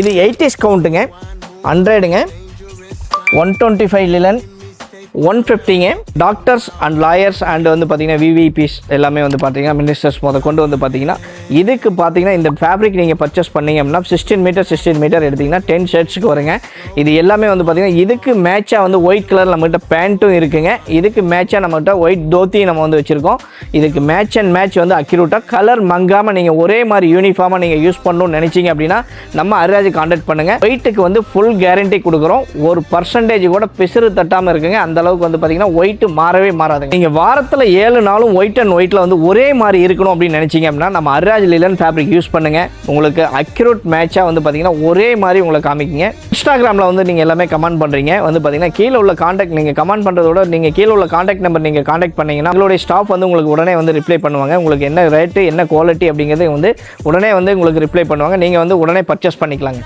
இது 80s கவுண்ட்டுங்க, 100ங்க, 125 லிலன், 150ங்க. டாக்டர்ஸ் அண்ட் லாயர்ஸ் அண்ட் வந்து பார்த்தீங்கன்னா விவிபிஸ் எல்லாமே வந்து பார்த்தீங்கன்னா மினிஸ்டர்ஸ் கொண்டு வந்து பார்த்தீங்கன்னா இதுக்கு பார்த்தீங்கன்னா இந்த ஃபேப்ரிக் நீங்கள் பர்ச்சேஸ் பண்ணீங்க அப்படின்னா 16 மீட்டர் எடுத்திங்கன்னா 10 ஷர்ட்ஸுக்கு வருங்க. இது எல்லாமே வந்து பார்த்தீங்கன்னா இதுக்கு மேட்சாக வந்து ஒயிட் கலர் நம்மகிட்ட பேண்ட்டும் இருக்குங்க. இதுக்கு மேட்சாக நம்மகிட்ட ஒயிட் தோத்தியும் நம்ம வந்து வச்சுருக்கோம். இதுக்கு மேட்ச் அண்ட் மேட்ச் வந்து அக்யூரேட்டாக கலர் மங்காமல் நீங்கள் ஒரே மாதிரி யூனிஃபார்மாக நீங்கள் யூஸ் பண்ணணும்னு நினச்சிங்க அப்படின்னா நம்ம அரிராஜ் கான்டாக்ட் பண்ணுங்கள். ஒயிட்டுக்கு வந்து ஃபுல் கேரண்டி கொடுக்குறோம். 1% கூட பிசுறு தட்டாமல் இருக்குங்க. அந்த அளவுக்கு வந்து பார்த்தீங்கன்னா ஒயிட் மாறவே மாறாதுங்க. நீங்கள் வாரத்தில் 7 நாளும் ஒயிட் அண்ட் ஒயிட்டில் வந்து ஒரே மாதிரி இருக்கணும் அப்படின்னு நினச்சிங்க அப்படின்னா நம்ம அரிராஜ் லிலன் ஃபேப்ரிக் யூஸ் பண்ணுங்கள். உங்களுக்கு அக்யூரேட் மேட்சாக வந்து பார்த்தீங்கன்னா ஒரே மாதிரி உங்களை காமிக்குங்க. இன்ஸ்டாகிராமில் வந்து நீங்கள் எல்லாமே கமெண்ட் பண்ணுறீங்க வந்து பார்த்தீங்கன்னா கீழே உள்ள காண்டாக்ட் நீங்கள் கமெண்ட் பண்ணுறதோட நீங்கள் கீழே உள்ள காண்டாக்ட் நம்பர் நீங்கள் காண்டாக்ட் பண்ணிங்கன்னா உங்களுடைய ஸ்டாஃப் வந்து உங்களுக்கு உடனே வந்து ரிப்ளை பண்ணுவாங்க. உங்களுக்கு என்ன ரேட்டு என்ன குவாலிட்டி அப்படிங்கிறது வந்து உடனே வந்து உங்களுக்கு ரிப்ளை பண்ணுவாங்க. நீங்கள் வந்து உடனே பர்ச்சேஸ் பண்ணிக்கலாங்க.